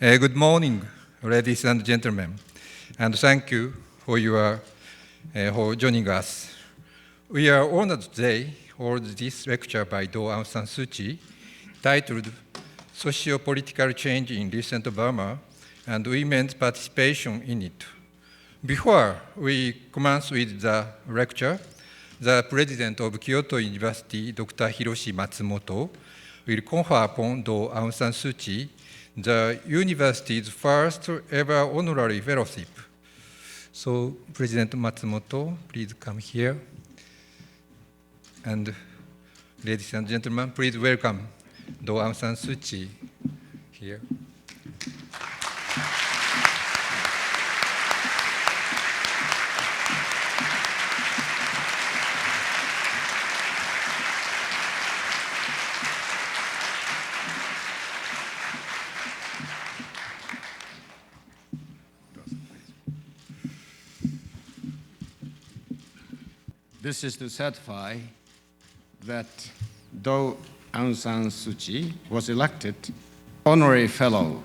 Good morning, ladies and gentlemen, and thank you for joining us. We are honored today to hold this lecture by Daw Aung Suu Kyi, titled Socio-Political Change in Recent Burma and Women's Participation in it. Before we commence with the lecture, the President of Kyoto University, Dr. Hiroshi Matsumoto, will confer upon Daw Aung Suu Kyi the university's first ever honorary fellowship. So, President Matsumoto, please come here. And ladies and gentlemen, please welcome Daw Aung Suu Kyi here. This is to certify that Daw Aung Suu Kyi was elected Honorary Fellow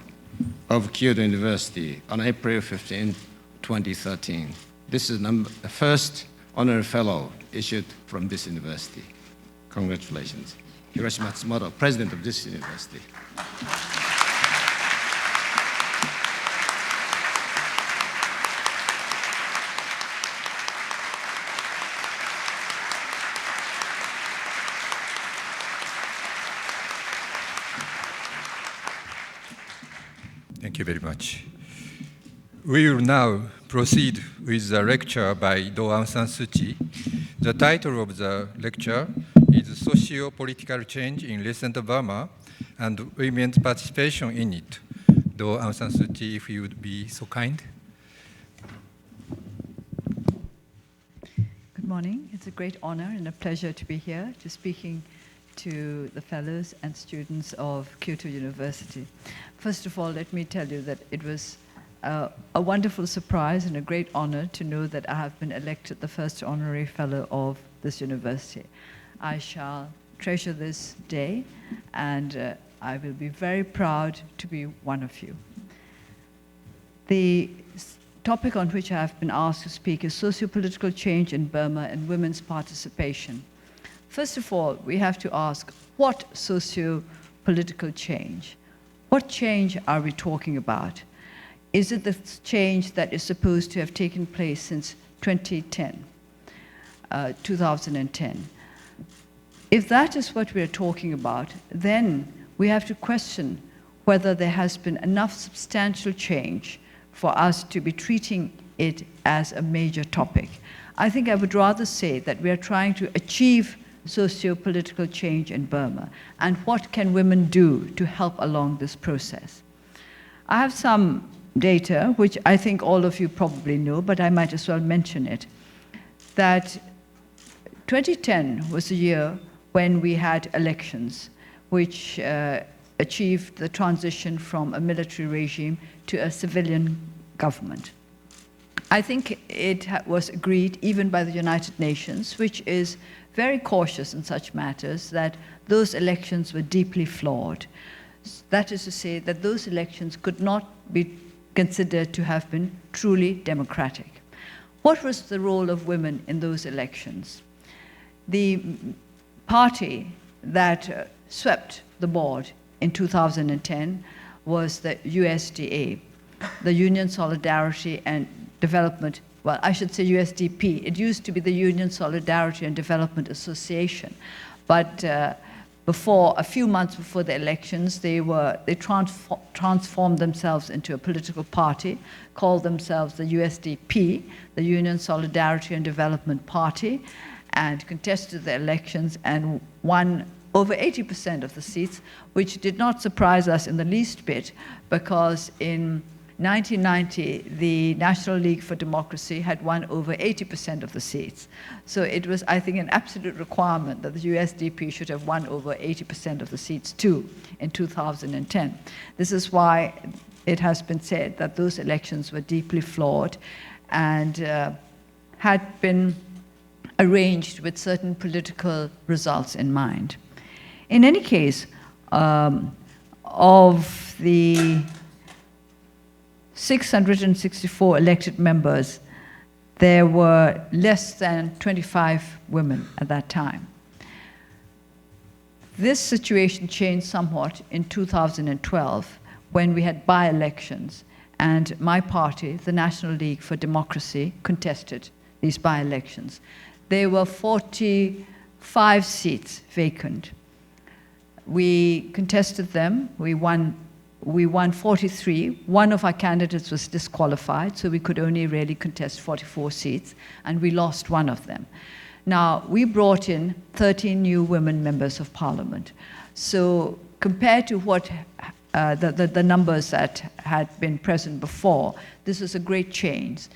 of Kyoto University on April 15, 2013. This is the first Honorary Fellow issued from this university. Congratulations. Hiroshi Matsumoto, President of this university. Thank you very much. We will now proceed with the lecture by Daw Aung Suu Kyi. The title of the lecture is Socio-Political Change in Recent Burma and Women's Participation in it. Daw Aung Suu Kyi, if you would be so kind. Good morning. It's a great honor and a pleasure to be here to speaking to the fellows and students of Kyoto University. First of all, let me tell you that it was a wonderful surprise and a great honor to know that I have been elected the first honorary fellow of this university. I shall treasure this day, and I will be very proud to be one of you. The topic on which I have been asked to speak is socio-political change in Burma and women's participation. First of all, we have to ask, what socio-political change? What change are we talking about? Is it the change that is supposed to have taken place since 2010? If that is what we are talking about, then we have to question whether there has been enough substantial change for us to be treating it as a major topic. I think I would rather say that we are trying to achieve socio-political change in Burma, and what can women do to help along this process. I have some data, which I think all of you probably know, but I might as well mention it, that 2010 was the year when we had elections, which achieved the transition from a military regime to a civilian government. I think it was agreed even by the United Nations, which is very cautious in such matters, that those elections were deeply flawed. That is to say that those elections could not be considered to have been truly democratic. What was the role of women in those elections? The party that swept the board in 2010 was the USDA, the Union Solidarity and Development, well, I should say USDP. It used to be the Union Solidarity and Development Association, but a few months before the elections, they transformed themselves into a political party, called themselves the USDP, the Union Solidarity and Development Party, and contested the elections and won over 80% of the seats, which did not surprise us in the least bit, because in 1990, the National League for Democracy had won over 80% of the seats. So it was, I think, an absolute requirement that the USDP should have won over 80% of the seats too in 2010. This is why it has been said that those elections were deeply flawed and had been arranged with certain political results in mind. In any case, of the 664 elected members, there were less than 25 women at that time. This situation changed somewhat in 2012 when we had by-elections, and my party, the National League for Democracy, contested these by-elections. There were 45 seats vacant. We contested them. We won 43. One of our candidates was disqualified, so we could only really contest 44 seats, and we lost one of them. Now, we brought in 13 new women members of parliament. So compared to what the numbers that had been present before, this is a great change.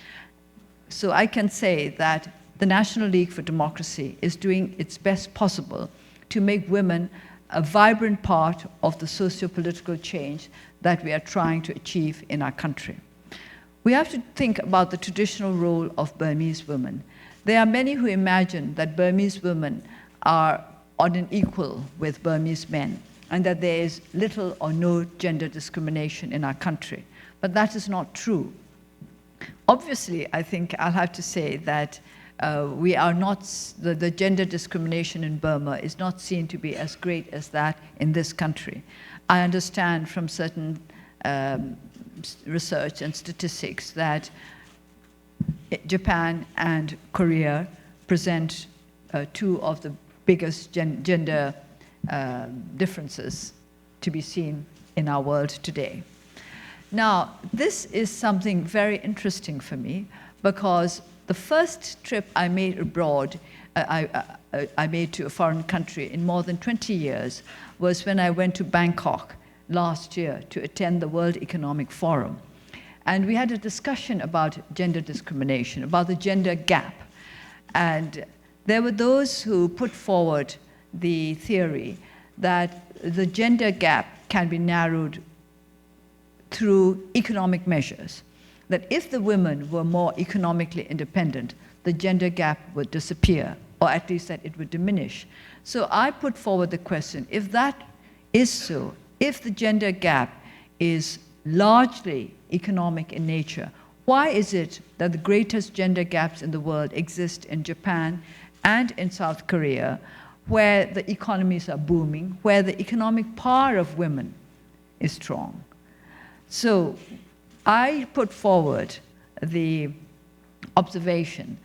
So I can say that the National League for Democracy is doing its best possible to make women a vibrant part of the socio-political change that we are trying to achieve in our country. We have to think about the traditional role of Burmese women. There are many who imagine that Burmese women are on an equal with Burmese men, and that there is little or no gender discrimination in our country. But that is not true. Obviously, I think I'll have to say that we are not, the gender discrimination in Burma is not seen to be as great as that in this country. I understand from certain research and statistics that Japan and Korea present two of the biggest gender differences to be seen in our world today. Now, this is something very interesting for me, because the first trip I made abroad, I made to a foreign country in more than 20 years, was when I went to Bangkok last year to attend the World Economic Forum. And we had a discussion about gender discrimination, about the gender gap. And there were those who put forward the theory that the gender gap can be narrowed through economic measures, that if the women were more economically independent, the gender gap would disappear, or at least that it would diminish. So I put forward the question, if that is so, if the gender gap is largely economic in nature, why is it that the greatest gender gaps in the world exist in Japan and in South Korea, where the economies are booming, where the economic power of women is strong? So I put forward the observation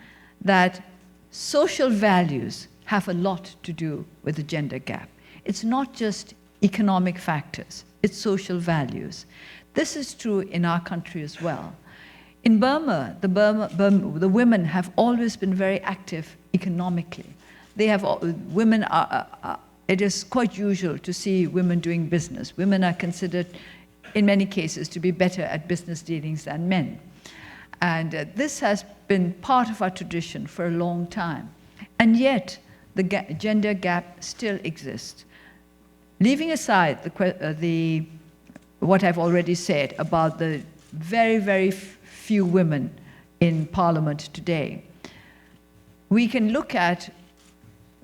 that social values have a lot to do with the gender gap. It's not just economic factors, it's social values. This is true in our country as well. In Burma, the women have always been very active economically. They have, women are, it is quite usual to see women doing business. Women are considered, in many cases, to be better at business dealings than men. And this has been part of our tradition for a long time. And yet, the gender gap still exists. Leaving aside what I've already said about the very, very few women in Parliament today, we can look at,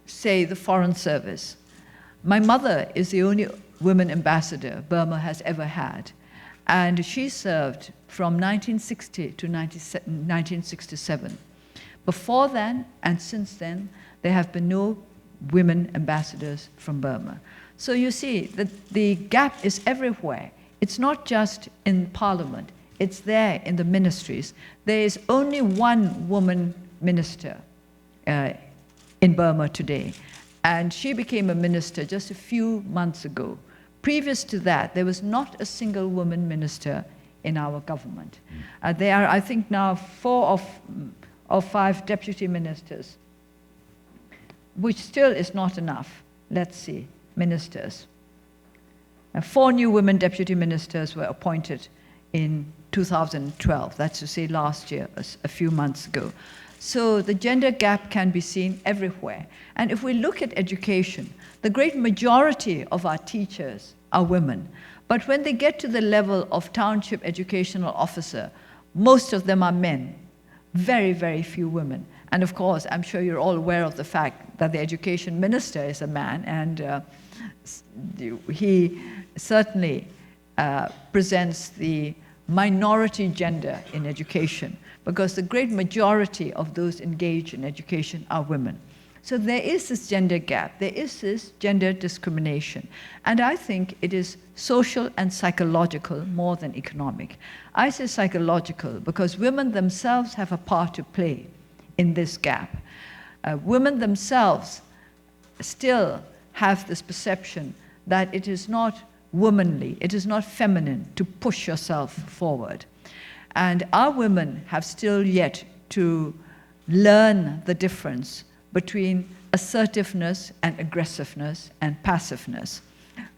say, the Foreign Service. My mother is the only women ambassador Burma has ever had, and she served from 1960 to 1967. Before then and since then, there have been no women ambassadors from Burma. So you see that the gap is everywhere. It's not just in Parliament, it's there in the ministries. There is only one woman minister in Burma today, and she became a minister just a few months ago. Previous to that, there was not a single woman minister in our government. There are, I think now, 4 of 5 deputy ministers, which still is not enough. Let's see, ministers. 4 new women deputy ministers were appointed in 2012, that's to say last year, a few months ago. So the gender gap can be seen everywhere. And if we look at education, the great majority of our teachers are women. But when they get to the level of township educational officer, most of them are men. Very, very few women. And of course, I'm sure you're all aware of the fact that the education minister is a man, and he certainly presents the minority gender in education, because the great majority of those engaged in education are women. So there is this gender gap, there is this gender discrimination, and I think it is social and psychological more than economic. I say psychological because women themselves have a part to play in this gap. Women themselves still have this perception that it is not womanly, it is not feminine to push yourself forward. And our women have still yet to learn the difference between assertiveness and aggressiveness and passiveness.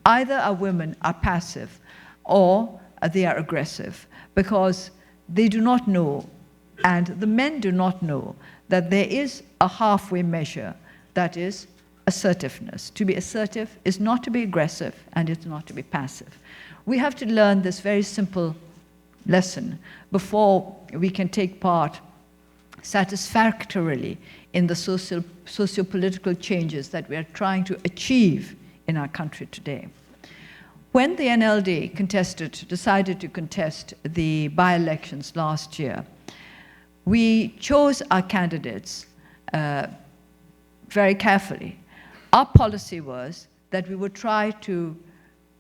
Either our women are passive or they are aggressive, because they do not know, and the men do not know, that there is a halfway measure, that is assertiveness. To be assertive is not to be aggressive, and it's not to be passive. We have to learn this very simple lesson before we can take part satisfactorily in the socio-political changes that we are trying to achieve in our country today. When the NLD decided to contest the by-elections last year, we chose our candidates very carefully. Our policy was that we would try to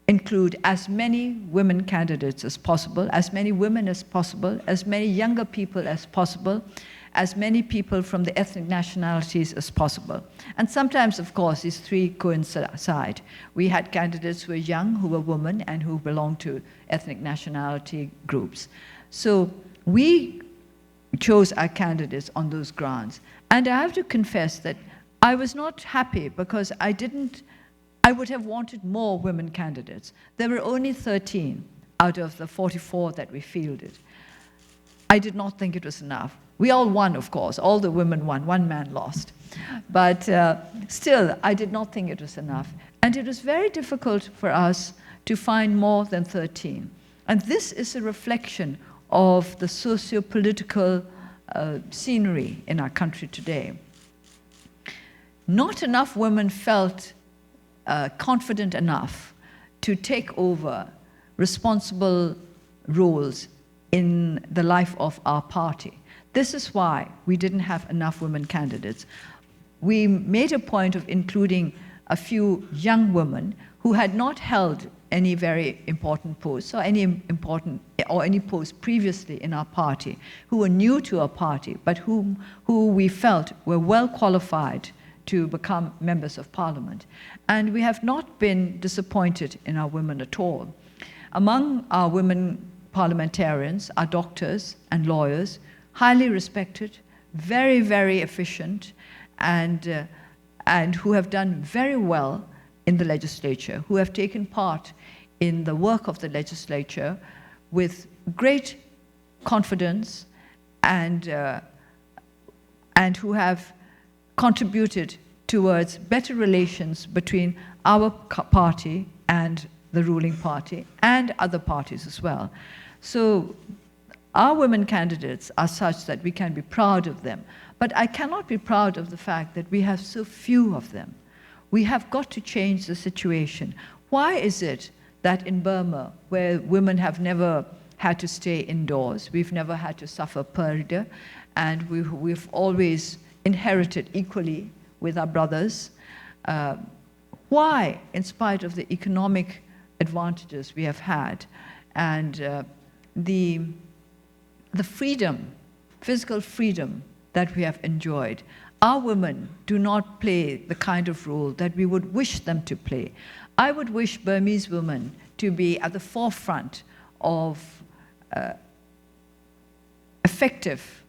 include as many women candidates as possible, as many women as possible, as many younger people as possible, as many people from the ethnic nationalities as possible. And sometimes, of course, these three coincide. We had candidates who were young, who were women, and who belonged to ethnic nationality groups. So we chose our candidates on those grounds. And I have to confess that I was not happy, because I would have wanted more women candidates. There were only 13 out of the 44 that we fielded. I did not think it was enough. We all won, of course. All the women won. One man lost. But still, I did not think it was enough. And it was very difficult for us to find more than 13. And this is a reflection of the socio-political scenery in our country today. Not enough women felt confident enough to take over responsible roles in the life of our party. This is why we didn't have enough women candidates. We made a point of including a few young women who had not held any very important posts or any post previously in our party, who were new to our party, but who we felt were well qualified to become members of parliament. And we have not been disappointed in our women at all. Among our women parliamentarians are doctors and lawyers, highly respected, very, very efficient, and who have done very well in the legislature, who have taken part in the work of the legislature with great confidence, and who have contributed towards better relations between our party and the ruling party and other parties as well. So our women candidates are such that we can be proud of them. But I cannot be proud of the fact that we have so few of them. We have got to change the situation. Why is it that in Burma, where women have never had to stay indoors, we've never had to suffer purdah, and we've always inherited equally with our brothers, why, in spite of the economic advantages we have had and the freedom, physical freedom that we have enjoyed, our women do not play the kind of role that we would wish them to play? I would wish Burmese women to be at the forefront of effective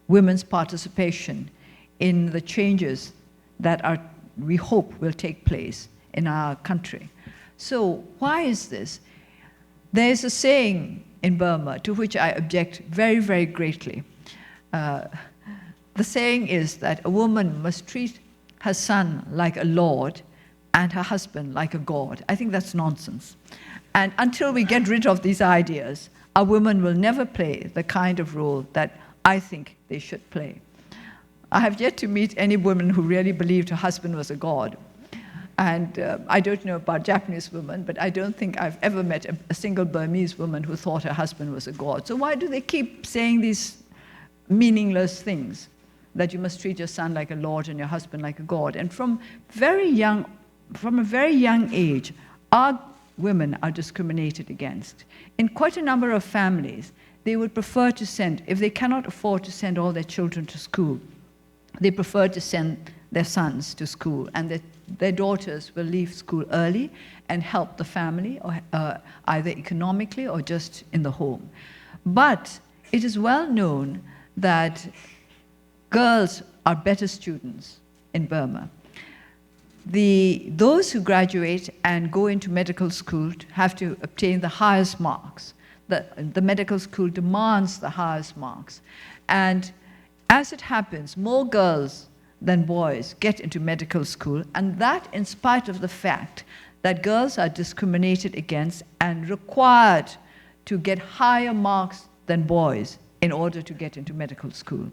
women's participation in the changes that we hope will take place in our country. So why is this? There is a saying in Burma to which I object very, very greatly. The saying is that a woman must treat her son like a lord and her husband like a god. I think that's nonsense. And until we get rid of these ideas, our women will never play the kind of role that I think they should play. I have yet to meet any woman who really believed her husband was a god. And I don't know about Japanese women, but I don't think I've ever met a single Burmese woman who thought her husband was a god. So why do they keep saying these meaningless things? That you must treat your son like a lord and your husband like a god. And from a very young age, our women are discriminated against. In quite a number of families, they would prefer to send, if they cannot afford to send all their children to school, they prefer to send their sons to school, and their daughters will leave school early and help the family, or either economically or just in the home. But it is well known that girls are better students in Burma. Those who graduate and go into medical school have to obtain the highest marks. The medical school demands the highest marks. And as it happens, more girls than boys get into medical school, and that in spite of the fact that girls are discriminated against and required to get higher marks than boys in order to get into medical school.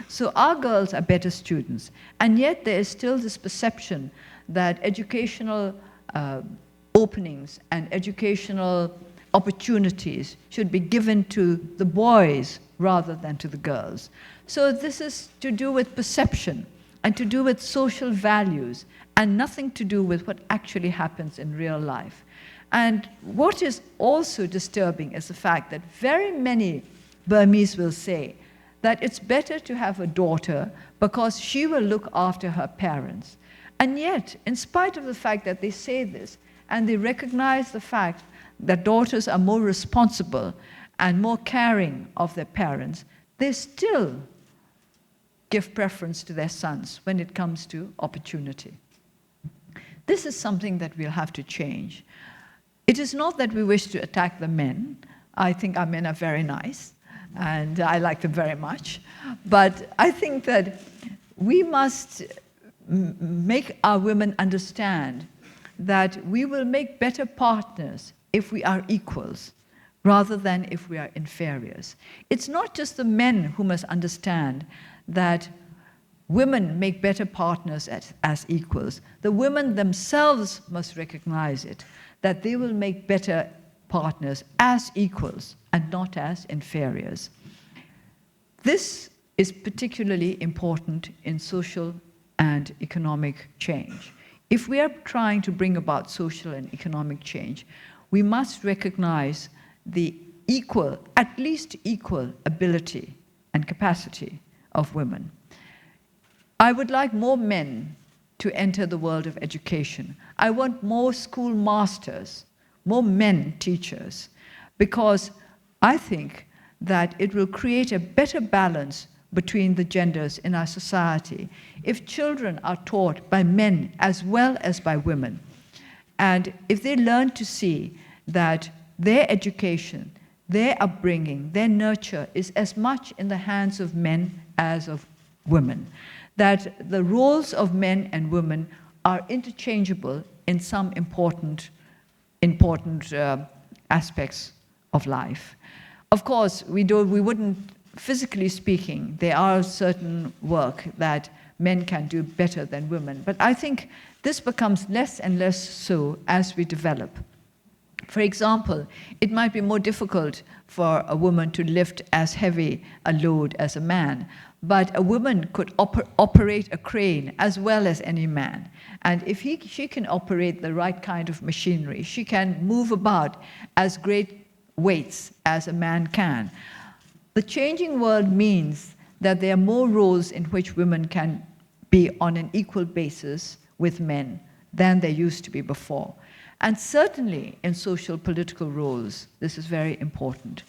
So our girls are better students, and yet there is still this perception that educational openings and educational opportunities should be given to the boys rather than to the girls. So this is to do with perception and to do with social values and nothing to do with what actually happens in real life. And what is also disturbing is the fact that very many Burmese will say that it's better to have a daughter because she will look after her parents. And yet, in spite of the fact that they say this, and they recognize the fact that daughters are more responsible and more caring of their parents, they still give preference to their sons when it comes to opportunity. This is something that we'll have to change. It is not that we wish to attack the men. I think our men are very nice, and I like them very much. But I think that we must make our women understand that we will make better partners if we are equals, rather than if we are inferiors. It's not just the men who must understand that women make better partners as equals. The women themselves must recognize it, that they will make better partners as equals and not as inferiors. This is particularly important in social and economic change. If we are trying to bring about social and economic change, we must recognize the equal, at least equal, ability and capacity of women. I would like more men to enter the world of education. I want more school masters, more men teachers, because I think that it will create a better balance between the genders in our society if children are taught by men as well as by women. And if they learn to see that their education, their upbringing, their nurture is as much in the hands of men as of women, that the roles of men and women are interchangeable in some important aspects of life. Of course, we wouldn't, physically speaking, there are certain work that men can do better than women, but I think this becomes less and less so as we develop. For example, it might be more difficult for a woman to lift as heavy a load as a man, but a woman could operate a crane as well as any man. And if she can operate the right kind of machinery, she can move about as great weights as a man can. The changing world means that there are more roles in which women can be on an equal basis with men than there used to be before. And certainly in social political roles, this is very important.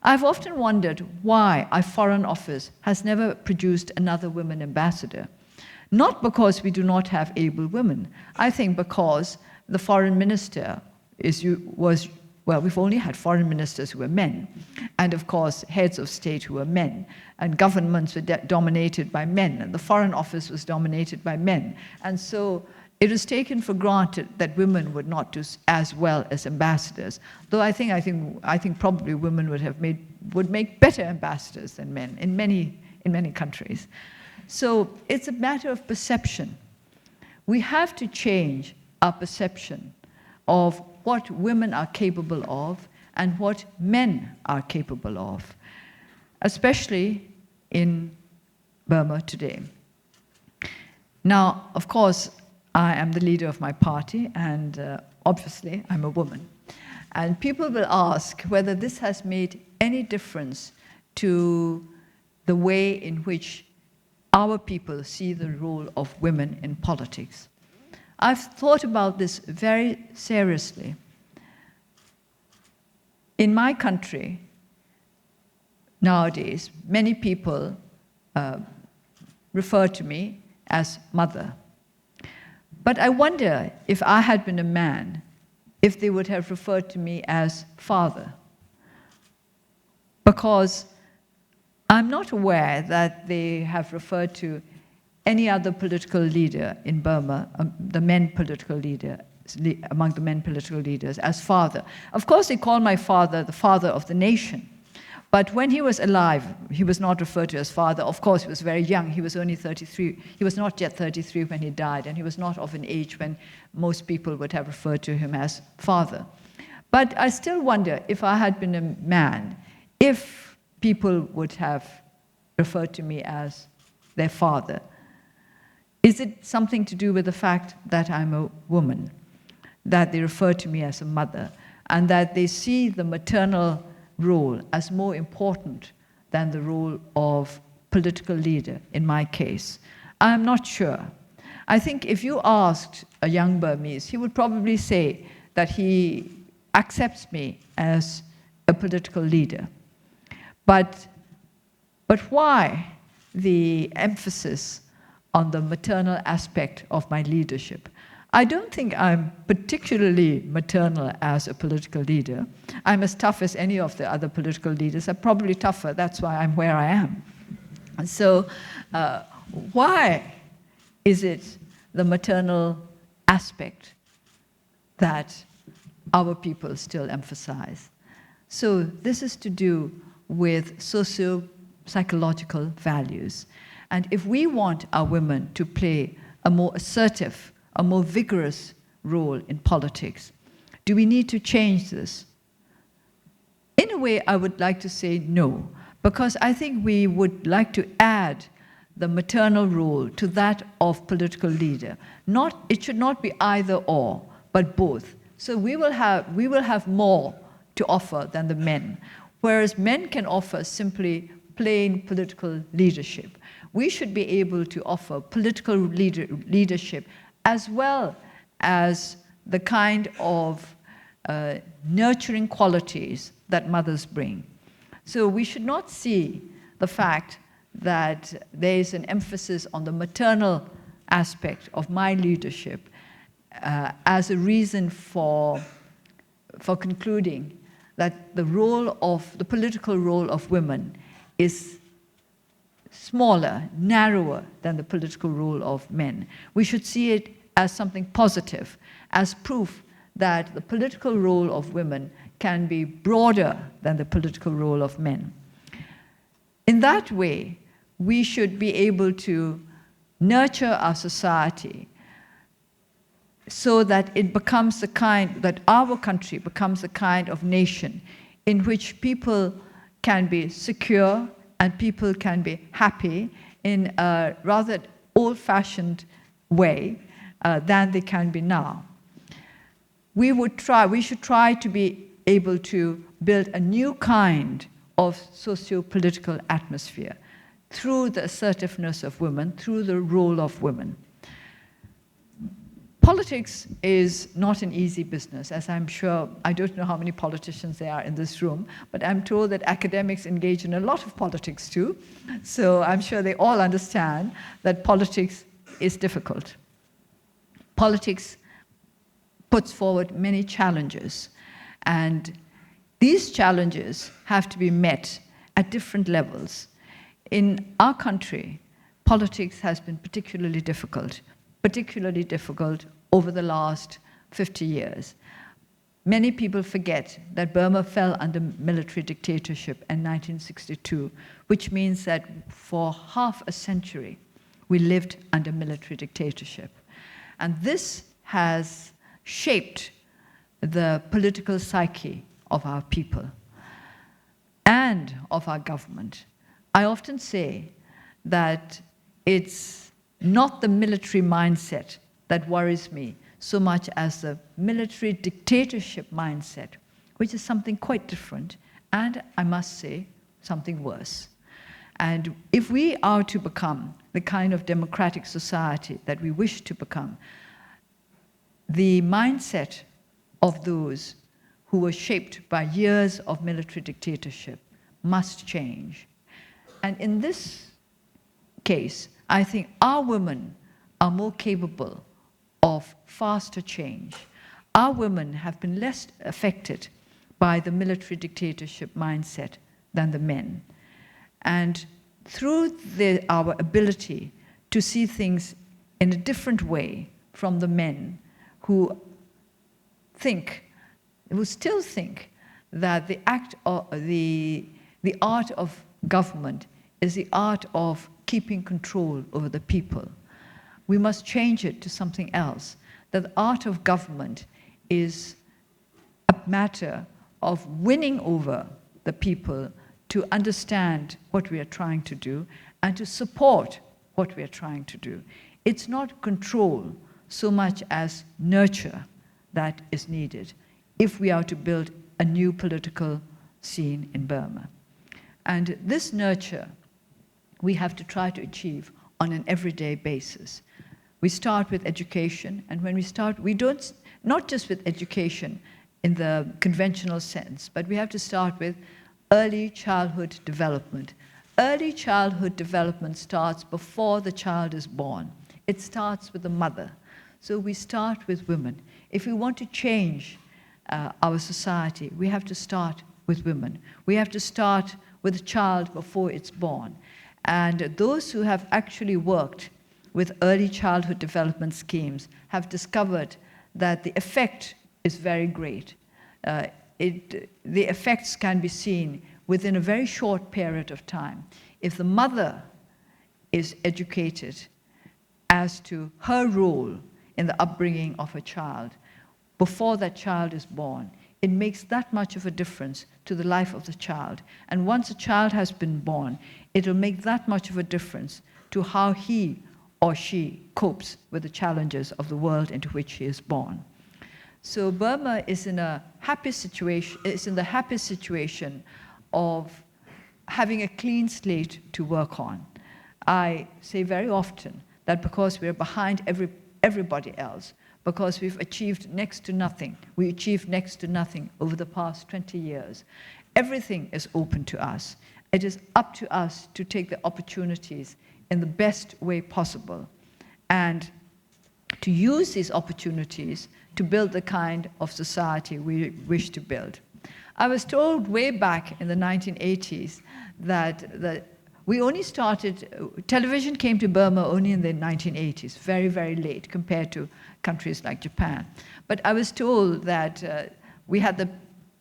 I've often wondered why our Foreign Office has never produced another women ambassador. Not because we do not have able women. I think because the foreign minister well, we've only had foreign ministers who were men, and of course heads of state who were men, and governments were dominated by men, and the Foreign Office was dominated by men. And so it was taken for granted that women would not do as well as ambassadors. Though I think probably women would make better ambassadors than men in many countries. So it's a matter of perception. We have to change our perception of what women are capable of and what men are capable of, especially in Burma today. Now, of course, I am the leader of my party, and obviously I'm a woman. And people will ask whether this has made any difference to the way in which our people see the role of women in politics. I've thought about this very seriously. In my country, nowadays, many people refer to me as mother. But I wonder if I had been a man, if they would have referred to me as father. Because I'm not aware that they have referred to any other political leader in Burma, the men political leader, among the men political leaders, as father. Of course, they call my father the father of the nation. But when he was alive, he was not referred to as father. Of course, he was very young. He was only 33. He was not yet 33 when he died, and he was not of an age when most people would have referred to him as father. But I still wonder, if I had been a man, if people would have referred to me as their father. Is it something to do with the fact that I'm a woman, that they refer to me as a mother, and that they see the maternal role as more important than the role of political leader, in my case? I'm not sure. I think if you asked a young Burmese, he would probably say that he accepts me as a political leader. But why the emphasis on the maternal aspect of my leadership? I don't think I'm particularly maternal as a political leader. I'm as tough as any of the other political leaders. I'm probably tougher. That's why I'm where I am. And so why is it the maternal aspect that our people still emphasize? So this is to do with socio-psychological values. And if we want our women to play a more assertive, a more vigorous role in politics, do we need to change this? In a way, I would like to say no, because I think we would like to add the maternal role to that of political leader. It should not be either or, but both. So we will have more to offer than the men. Whereas men can offer simply plain political leadership, we should be able to offer political leadership as well as the kind of nurturing qualities that mothers bring. So we should not see the fact that there is an emphasis on the maternal aspect of my leadership as a reason for concluding that the political role of women is smaller, narrower than the political role of men. We should see it as something positive, as proof that the political role of women can be broader than the political role of men. In that way, we should be able to nurture our society so that it becomes that our country becomes the kind of nation in which people can be secure and people can be happy in a rather old-fashioned way than they can be now. We should try to be able to build a new kind of socio-political atmosphere through the assertiveness of women, through the role of women. Politics is not an easy business, as I'm sure, I don't know how many politicians there are in this room, but I'm told that academics engage in a lot of politics too. So I'm sure they all understand that politics is difficult. Politics puts forward many challenges, and these challenges have to be met at different levels. In our country, politics has been particularly difficult over the last 50 years. Many people forget that Burma fell under military dictatorship in 1962, which means that for half a century, we lived under military dictatorship. And this has shaped the political psyche of our people and of our government. I often say that it's not the military mindset that worries me so much as the military dictatorship mindset, which is something quite different, and I must say, something worse. And if we are to become the kind of democratic society that we wish to become, the mindset of those who were shaped by years of military dictatorship must change. And in this case, I think our women are more capable of faster change. Our women have been less affected by the military dictatorship mindset than the men. And through our ability to see things in a different way from the men who still think that the art of government is the art of keeping control over the people. We must change it to something else, that the art of government is a matter of winning over the people to understand what we are trying to do and to support what we are trying to do. It's not control so much as nurture that is needed if we are to build a new political scene in Burma. And this nurture we have to try to achieve on an everyday basis. We start with education, and when we start, we don't, not just with education in the conventional sense, but we have to start with early childhood development. Early childhood development starts before the child is born. It starts with the mother. So we start with women. If we want to change our society, we have to start with women. We have to start with a child before it's born. And those who have actually worked with early childhood development schemes have discovered that the effect is very great. The effects can be seen within a very short period of time. If the mother is educated as to her role in the upbringing of a child, before that child is born, it makes that much of a difference to the life of the child. And once a child has been born, it will make that much of a difference to how he or she copes with the challenges of the world into which he is born. So Burma is in a happy situation, is in the happy situation of having a clean slate to work on. I say very often that because we're behind everybody else, because we've achieved next to nothing, we achieved next to nothing over the past 20 years, everything is open to us. It is up to us to take the opportunities in the best way possible and to use these opportunities to build the kind of society we wish to build. I was told way back in the 1980s that we only started, television came to Burma only in the 1980s, very, very late compared to countries like Japan. But I was told that we had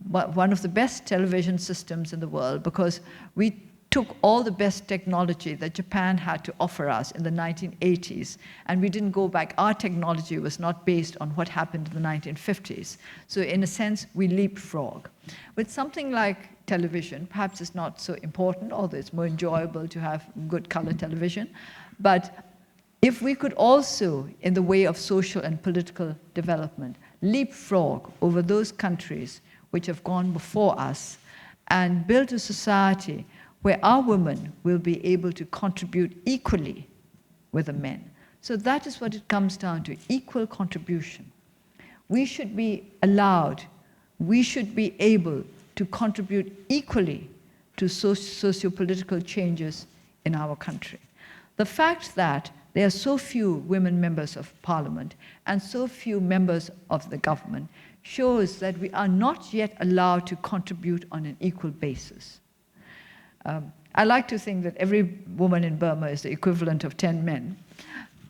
one of the best television systems in the world because we took all the best technology that Japan had to offer us in the 1980s, and we didn't go back. Our technology was not based on what happened in the 1950s. So in a sense, we leapfrog. With something like television, perhaps it's not so important, although it's more enjoyable to have good color television. But if we could also, in the way of social and political development, leapfrog over those countries which have gone before us and build a society where our women will be able to contribute equally with the men. So that is what it comes down to, equal contribution. We should be allowed, we should be able to contribute equally to socio-political changes in our country. The fact that there are so few women members of parliament and so few members of the government shows that we are not yet allowed to contribute on an equal basis. I like to think that every woman in Burma is the equivalent of 10 men.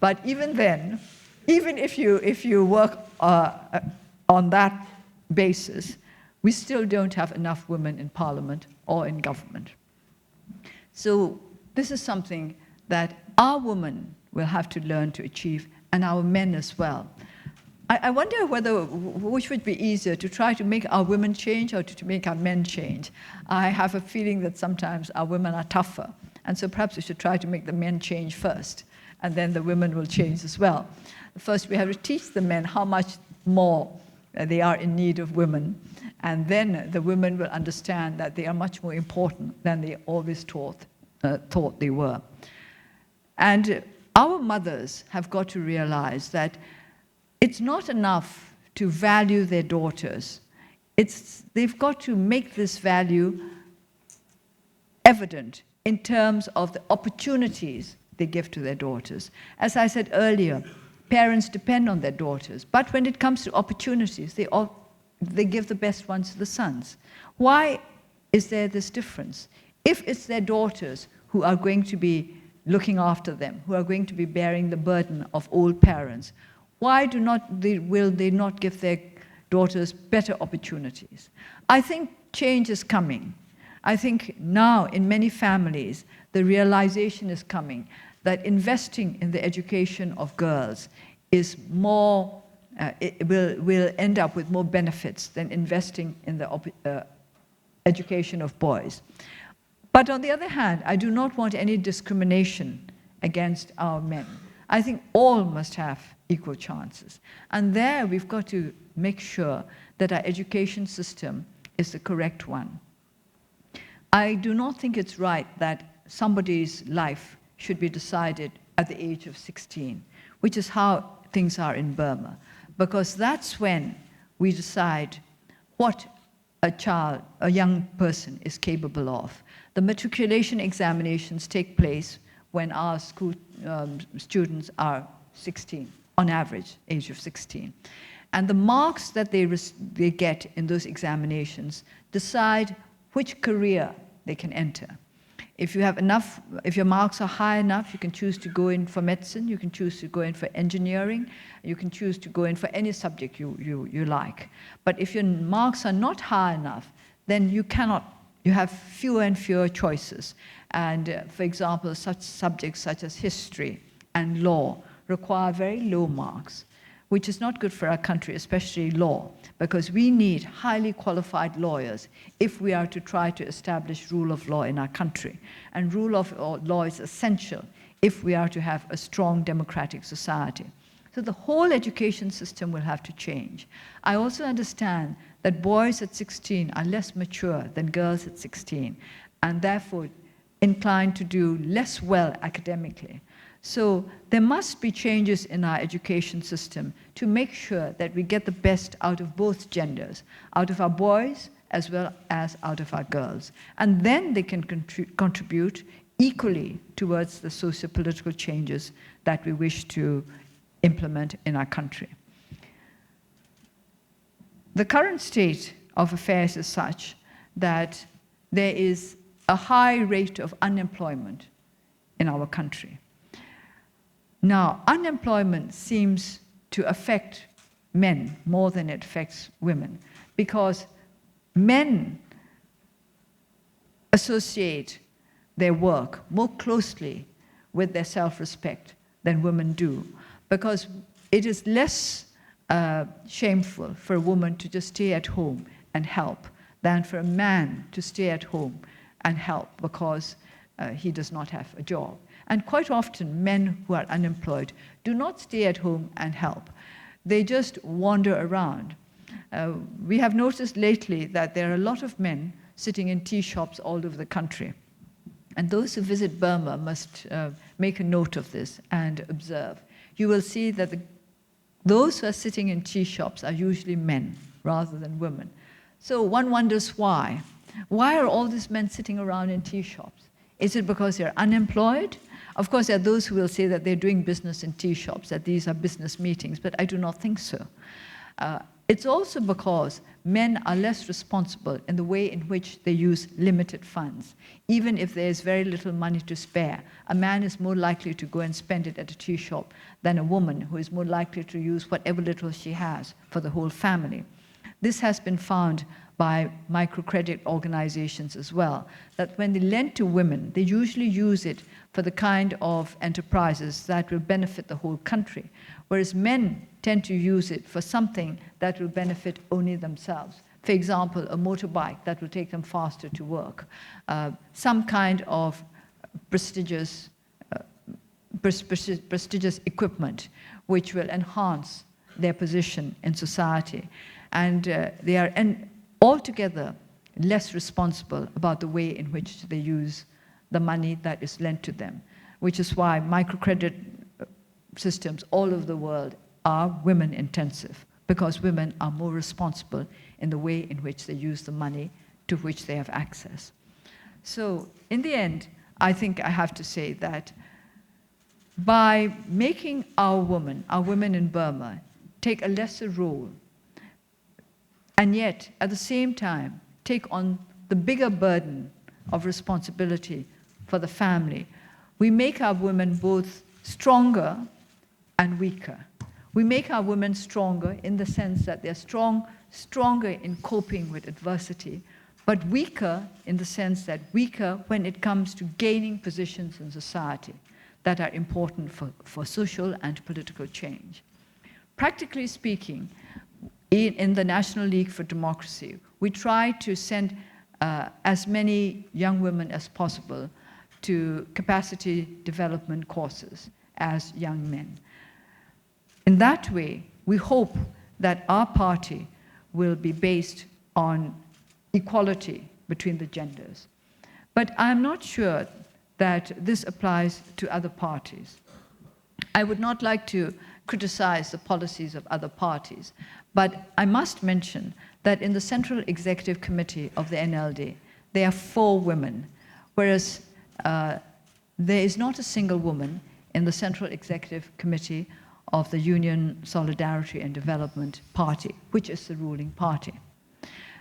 But even then, even if you work on that basis, we still don't have enough women in parliament or in government. So this is something that our women will have to learn to achieve, and our men as well. I wonder which would be easier, to try to make our women change or to make our men change. I have a feeling that sometimes our women are tougher, and so perhaps we should try to make the men change first, and then the women will change as well. First, we have to teach the men how much more they are in need of women, and then the women will understand that they are much more important than they always thought they were. And our mothers have got to realize that it's not enough to value their daughters. They've got to make this value evident in terms of the opportunities they give to their daughters. As I said earlier, parents depend on their daughters, but when it comes to opportunities, they give the best ones to the sons. Why is there this difference? If it's their daughters who are going to be looking after them, who are going to be bearing the burden of old parents, why will they not give their daughters better opportunities? I think change is coming. I think now in many families, the realization is coming that investing in the education of girls is more, will end up with more benefits than investing in the education of boys. But on the other hand, I do not want any discrimination against our men. I think all must have equal chances. And there we've got to make sure that our education system is the correct one. I do not think it's right that somebody's life should be decided at the age of 16, which is how things are in Burma, because that's when we decide what a young person is capable of. The matriculation examinations take place when our school students are 16, on average, age of 16. And the marks that they get in those examinations decide which career they can enter. If your marks are high enough, you can choose to go in for medicine, you can choose to go in for engineering, you can choose to go in for any subject you like. But if your marks are not high enough, then you have fewer and fewer choices. And for example, such subjects such as history and law require very low marks, which is not good for our country, especially law, because we need highly qualified lawyers if we are to try to establish rule of law in our country. And rule of law is essential if we are to have a strong democratic society. So the whole education system will have to change. I also understand that boys at 16 are less mature than girls at 16, and therefore inclined to do less well academically. So there must be changes in our education system to make sure that we get the best out of both genders, out of our boys as well as out of our girls. And then they can contribute equally towards the socio-political changes that we wish to implement in our country. The current state of affairs is such that there is a high rate of unemployment in our country. Now, unemployment seems to affect men more than it affects women, because men associate their work more closely with their self-respect than women do, because it is less shameful for a woman to just stay at home and help than for a man to stay at home and help because he does not have a job. And quite often, men who are unemployed do not stay at home and help. They just wander around. We have noticed lately that there are a lot of men sitting in tea shops all over the country. And those who visit Burma must make a note of this and observe. You will see that those who are sitting in tea shops are usually men rather than women. So one wonders why. Why are all these men sitting around in tea shops? Is it because they're unemployed? Of course, there are those who will say that they're doing business in tea shops, that these are business meetings, but I do not think so. It's also because men are less responsible in the way in which they use limited funds. Even if there is very little money to spare, a man is more likely to go and spend it at a tea shop than a woman who is more likely to use whatever little she has for the whole family. This has been found by microcredit organizations as well, that when they lend to women, they usually use it for the kind of enterprises that will benefit the whole country, whereas men tend to use it for something that will benefit only themselves. For example, a motorbike that will take them faster to work, some kind of prestigious equipment which will enhance their position in society. And they are altogether less responsible about the way in which they use the money that is lent to them, which is why microcredit systems all over the world are women intensive, because women are more responsible in the way in which they use the money to which they have access. So in the end, I think I have to say that by making our women in Burma, take a lesser role, and yet at the same time take on the bigger burden of responsibility for the family, we make our women both stronger and weaker. We make our women stronger in the sense that they're stronger in coping with adversity, but weaker in the sense that weaker when it comes to gaining positions in society that are important for social and political change. Practically speaking, in the National League for Democracy, we try to send as many young women as possible to capacity development courses as young men. In that way, we hope that our party will be based on equality between the genders. But I'm not sure that this applies to other parties. I would not like to criticize the policies of other parties, but I must mention that in the Central Executive Committee of the NLD, there are 4 women, whereas there is not a single woman in the Central Executive Committee of the Union Solidarity and Development Party, which is the ruling party.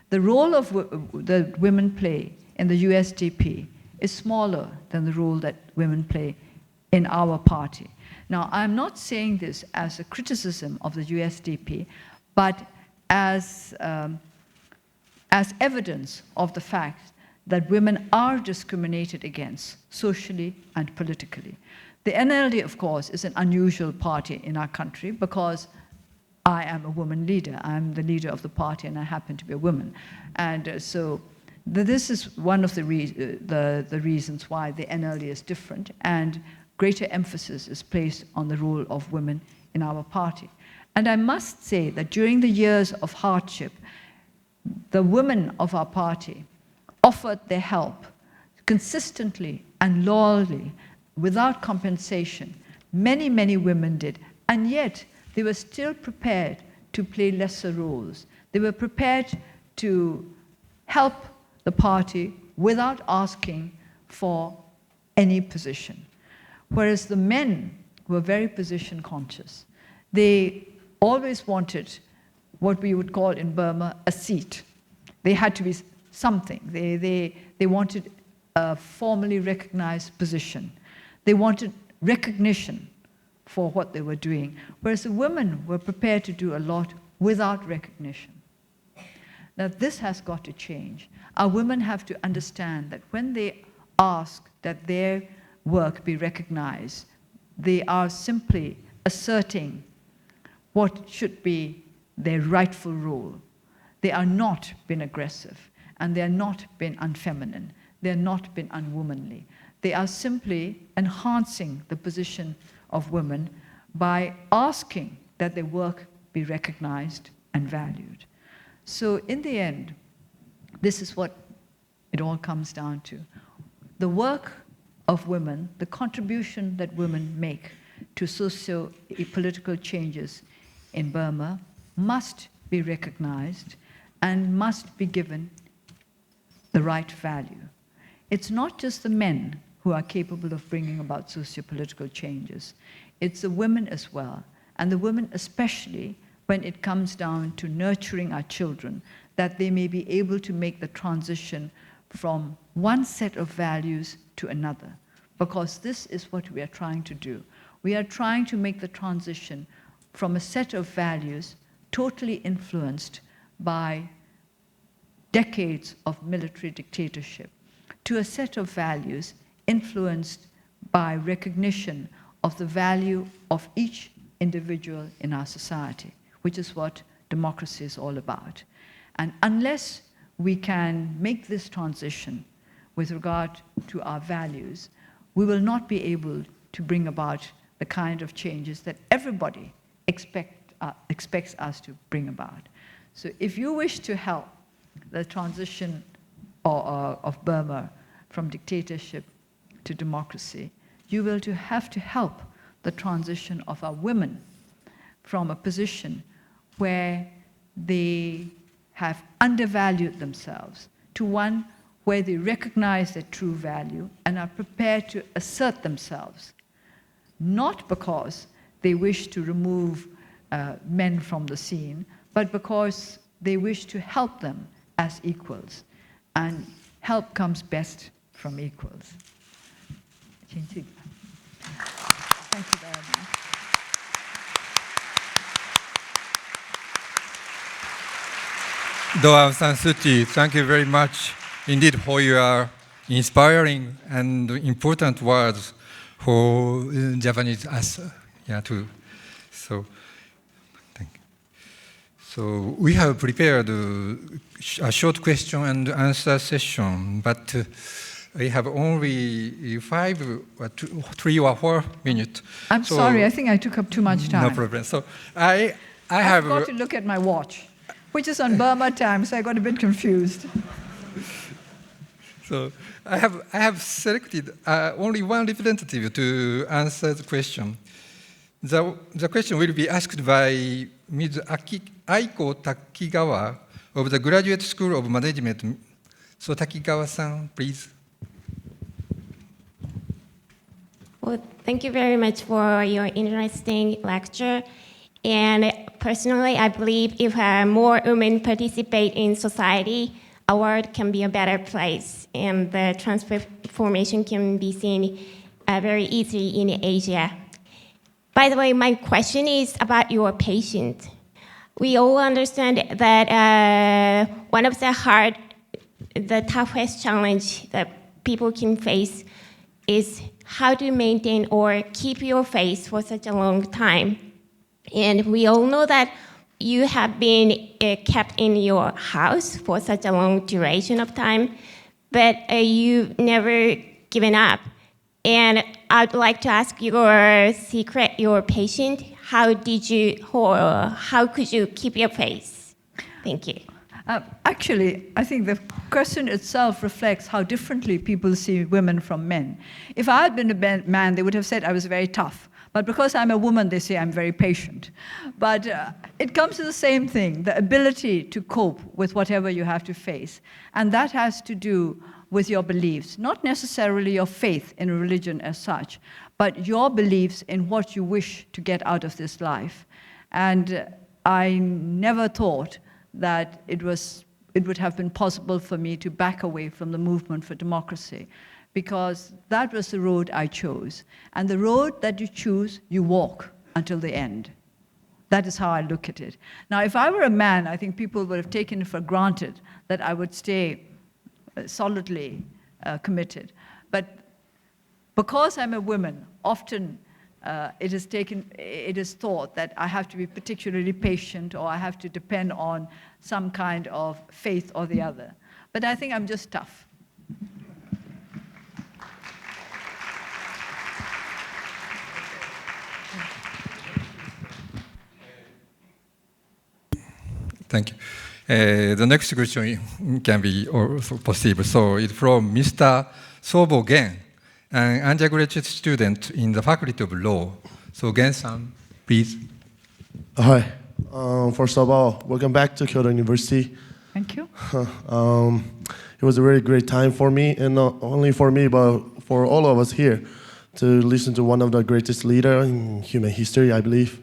The role of the women play in the USDP is smaller than the role that women play in our party. Now, I'm not saying this as a criticism of the USDP, but as evidence of the fact that women are discriminated against socially and politically. The NLD, of course, is an unusual party in our country because I am a woman leader. I'm the leader of the party and I happen to be a woman. And so this is one of the reasons why the NLD is different, and greater emphasis is placed on the role of women in our party. And I must say that during the years of hardship, the women of our party offered their help consistently and loyally without compensation. Many, many women did, and yet they were still prepared to play lesser roles. They were prepared to help the party without asking for any position. Whereas the men were very position conscious. They always wanted what we would call in Burma a seat. They had to be something. They wanted a formally recognized position. They wanted recognition for what they were doing, whereas the women were prepared to do a lot without recognition. Now, this has got to change. Our women have to understand that when they ask that their work be recognized, they are simply asserting what should be their rightful role. They are not being aggressive, and they are not being unfeminine. They are not being unwomanly. They are simply enhancing the position of women by asking that their work be recognized and valued. So in the end, this is what it all comes down to. The work of women, the contribution that women make to socio-political changes in Burma must be recognized and must be given the right value. It's not just the men who are capable of bringing about socio-political changes. It's the women as well, and the women especially when it comes down to nurturing our children, that they may be able to make the transition from one set of values to another, because this is what we are trying to do. We are trying to make the transition from a set of values totally influenced by decades of military dictatorship to a set of values influenced by recognition of the value of each individual in our society, which is what democracy is all about. And unless we can make this transition with regard to our values, we will not be able to bring about the kind of changes that everybody expects us to bring about. So if you wish to help the transition of Burma from dictatorship to democracy, you will have to help the transition of our women from a position where they have undervalued themselves to one where they recognize their true value and are prepared to assert themselves, not because they wish to remove men from the scene, but because they wish to help them as equals. And help comes best from equals. Thank you very much. Daw Aung Suu Kyi, thank you very much indeed for your inspiring and important words for Japanese us. Yeah, too. So, thank you. So we have prepared a short question and answer session, but we have only 3 or 4 minutes. I'm sorry, I think I took up too much time. No problem. So I have got to look at my watch, which is on Burma time, so I got a bit confused. So I have selected only one representative to answer the question. The question will be asked by Ms. Aiko Takigawa of the Graduate School of Management. So Takigawa-san, please. Well, thank you very much for your interesting lecture. And personally, I believe if more women participate in society, our world can be a better place, and the transformation can be seen very easily in Asia. By the way, my question is about your patient. We all understand that one of the toughest challenge that people can face is how to maintain or keep your faith for such a long time. And we all know that you have been kept in your house for such a long duration of time, but you've never given up. And I'd like to ask your secret, your patient, how could you keep your faith? Thank you. Actually, I think the question itself reflects how differently people see women from men. If I had been a man, they would have said I was very tough. But because I'm a woman, they say I'm very patient. But it comes to the same thing, the ability to cope with whatever you have to face. And that has to do with your beliefs, not necessarily your faith in religion as such, but your beliefs in what you wish to get out of this life. And I never thought that it would have been possible for me to back away from the movement for democracy, because that was the road I chose. And the road that you choose, you walk until the end. That is how I look at it. Now, if I were a man, I think people would have taken it for granted that I would stay solidly committed. But because I'm a woman, often it is thought that I have to be particularly patient, or I have to depend on some kind of faith or the other. But I think I'm just tough. Thank you. The next question can be also possible. So it's from Mr. Sobo Gen, an undergraduate student in the Faculty of Law. So Gen-san, please. Hi. First of all, welcome back to Kyoto University. Thank you. It was a really great time for me, and not only for me, but for all of us here, to listen to one of the greatest leaders in human history, I believe.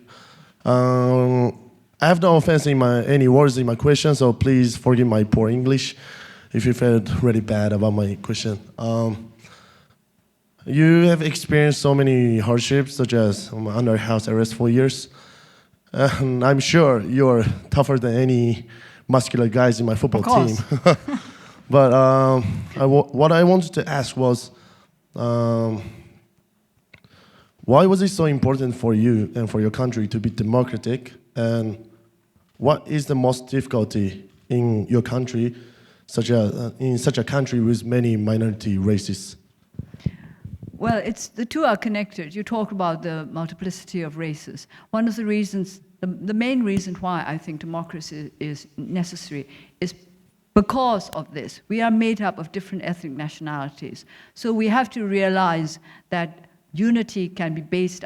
I have no offense in any words in my question, so please forgive my poor English if you felt really bad about my question. You have experienced so many hardships, such as under house arrest for years. And I'm sure you're tougher than any muscular guys in my football team. But what I wanted to ask was, Why was it so important for you and for your country to be democratic? And what is the most difficulty in your country, in such a country with many minority races? Well, the two are connected. You talk about the multiplicity of races. One of the reasons, the main reason why I think democracy is necessary is because of this. We are made up of different ethnic nationalities. So we have to realize that unity can be built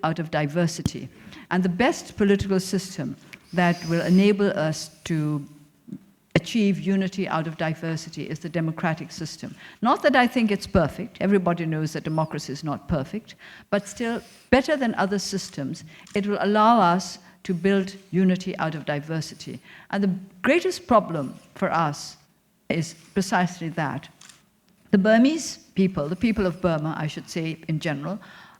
out of diversity. And the best political system that will enable us to achieve unity out of diversity is the democratic system. Not that I think it's perfect. Everybody knows that democracy is not perfect, but still better than other systems. It will allow us to build unity out of diversity. And the greatest problem for us is precisely that. The Burmese people, the people of Burma, I should say in general,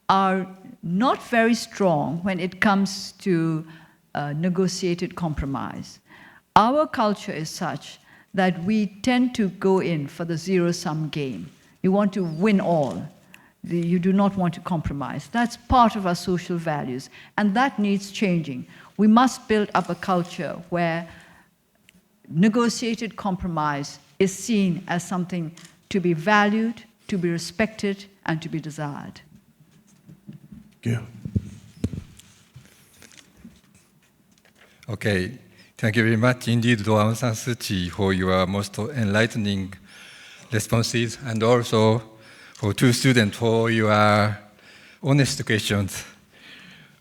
are not very strong when it comes to negotiated compromise. Our culture is such that we tend to go in for the zero-sum game. You want to win all. You do not want to compromise. That's part of our social values, and that needs changing. We must build up a culture where negotiated compromise is seen as something to be valued, to be respected, and to be desired. Yeah. Okay, thank you very much indeed, Daw Aung San Suu Kyi, for your most enlightening responses, and also for two students for your honest questions.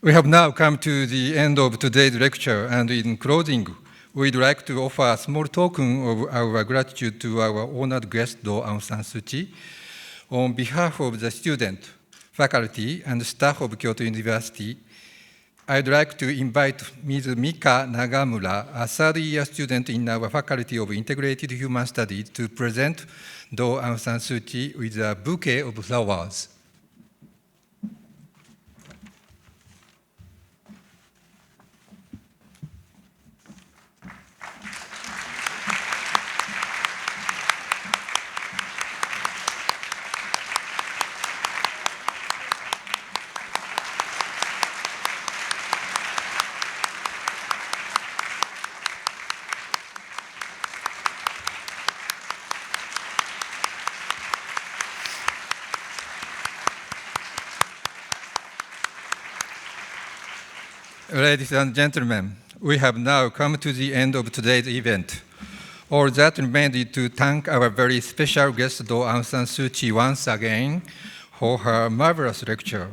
We have now come to the end of today's lecture, and in closing, we'd like to offer a small token of our gratitude to our honored guest, Daw Aung San Suu Kyi. On behalf of the student, faculty, and staff of Kyoto University, I'd like to invite Ms. Mika Nagamura, a third-year student in our Faculty of Integrated Human Studies, to present Daw Aung San Suu Kyi with a bouquet of flowers. Ladies and gentlemen, we have now come to the end of today's event. All that remains is to thank our very special guest, Daw Aung San Suu Kyi, once again for her marvelous lecture.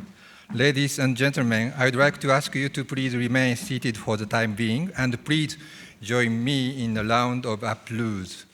Ladies and gentlemen, I'd like to ask you to please remain seated for the time being, and please join me in a round of applause.